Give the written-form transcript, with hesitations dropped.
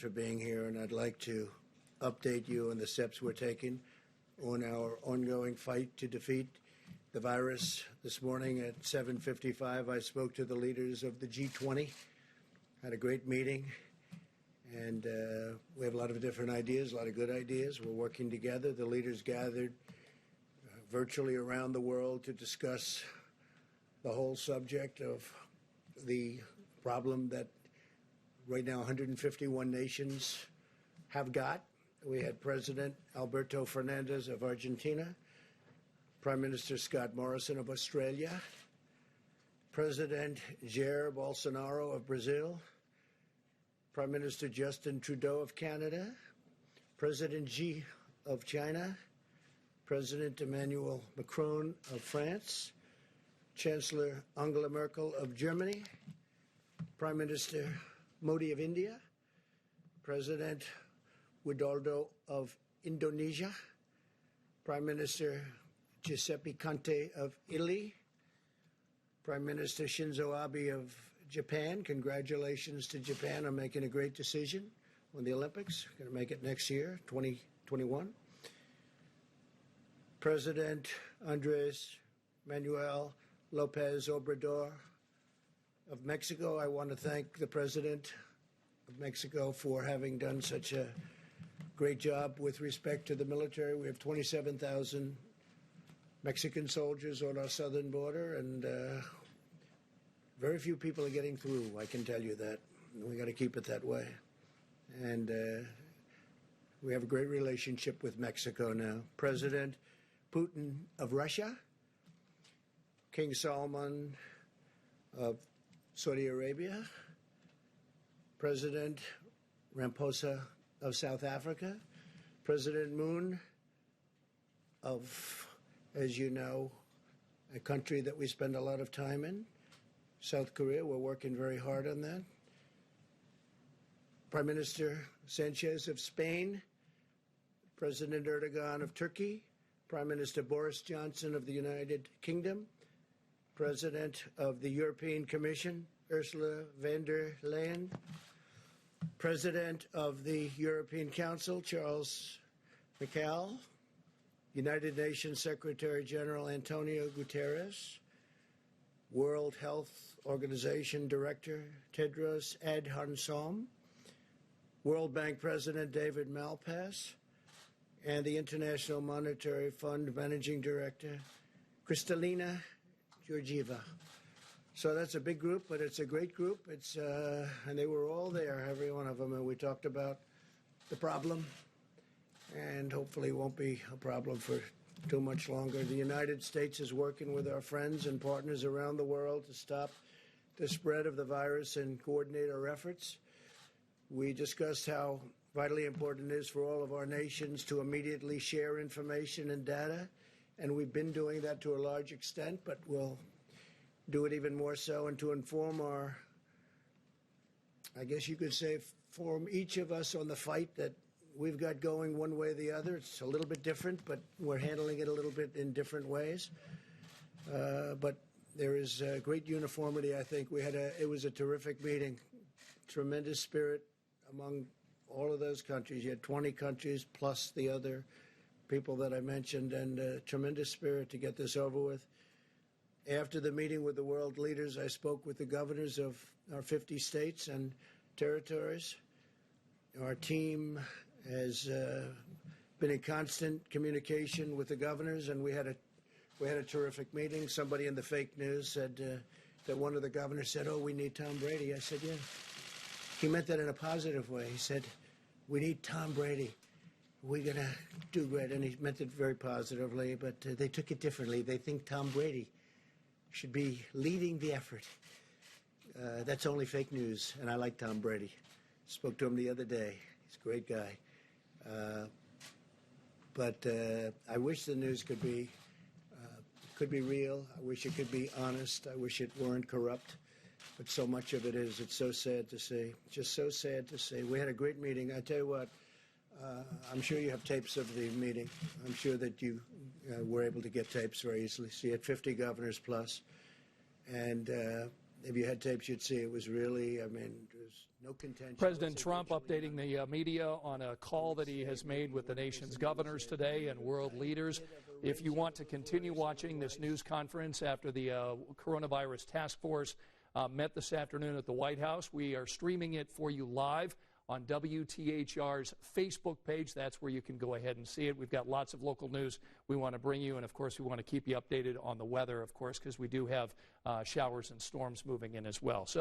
For being here, and I'd like to update you on the steps we're taking on our ongoing fight to defeat the virus. This morning at 7:55, I spoke to the leaders of the G20, had a great meeting, and we have a lot of different ideas, a lot of good ideas. We're working together. The leaders gathered virtually around the world to discuss the whole subject of the problem that right now 151 nations have got. We had President Alberto Fernandez of Argentina, Prime Minister Scott Morrison of Australia, President Jair Bolsonaro of Brazil, Prime Minister Justin Trudeau of Canada, President Xi of China, President Emmanuel Macron of France, Chancellor Angela Merkel of Germany, Prime Minister Modi of India, President Widodo of Indonesia, Prime Minister Giuseppe Conte of Italy, Prime Minister Shinzo Abe of Japan. Congratulations to Japan on making a great decision on the Olympics. Going to make it next year, 2021. President Andres Manuel Lopez Obrador of Mexico. I want to thank the President of Mexico for having done such a great job with respect to the military. We have 27,000 Mexican soldiers on our southern border, and very few people are getting through, I can tell you that. We got to keep it that way. And we have a great relationship with Mexico now. President Putin of Russia, King Salman of Saudi Arabia, President Ramaphosa of South Africa, President Moon of, as you know, a country that we spend a lot of time in, South Korea. We're working very hard on that. Prime Minister Sanchez of Spain, President Erdogan of Turkey, Prime Minister Boris Johnson of the United Kingdom, President of the European Commission, Ursula von der Leyen, President of the European Council, Charles Michel, United Nations Secretary General Antonio Guterres, World Health Organization Director Tedros Adhanom, World Bank President David Malpass, and the International Monetary Fund Managing Director Kristalina Georgieva. So that's a big group, but it's a great group. It's and they were all there, every one of them, and we talked about the problem, and hopefully it won't be a problem for too much longer. The United States is working with our friends and partners around the world to stop the spread of the virus and coordinate our efforts. We discussed how vitally important it is for all of our nations to immediately share information and data, and we've been doing that to a large extent, but we'll do it even more so, and to inform our, I guess you could say, inform each of us on the fight that we've got going one way or the other. It's a little bit different, but we're handling it a little bit in different ways. But there is great uniformity, I think. It was a terrific meeting, tremendous spirit among all of those countries. You had 20 countries plus the other people that I mentioned, and tremendous spirit to get this over with. After the meeting with the world leaders, I spoke with the governors of our 50 states and territories. Our team has been in constant communication with the governors, and we had a terrific meeting. Somebody in the fake news said that one of the governors said, "Oh, we need Tom Brady." I said, "Yeah." He meant that in a positive way. He said, "We need Tom Brady. We're going to do great." And he meant it very positively, but they took it differently. They think Tom Brady should be leading the effort. That's only fake news, and I like Tom Brady. Spoke to him the other day. He's a great guy. But I wish the news could be real. I wish it could be honest. I wish it weren't corrupt. But so much of it is. It's so sad to see. Just so sad to see. We had a great meeting. I tell you what, I'm sure you have tapes of the meeting. I'm sure that you were able to get tapes very easily. So you had 50 governors plus. And if you had tapes, you'd see it was really, I mean, it was No contention. President Trump updating the media on a call that he has made with the nation's governors today and world leaders. If you want to continue watching this news conference after the coronavirus task force met this afternoon at the White House, we are streaming it for you live on WTHR's Facebook page. That's where you can go ahead and see it. We've got lots of local news we want to bring you, and of course we want to keep you updated on the weather, of course, because we do have showers and storms moving in as well. So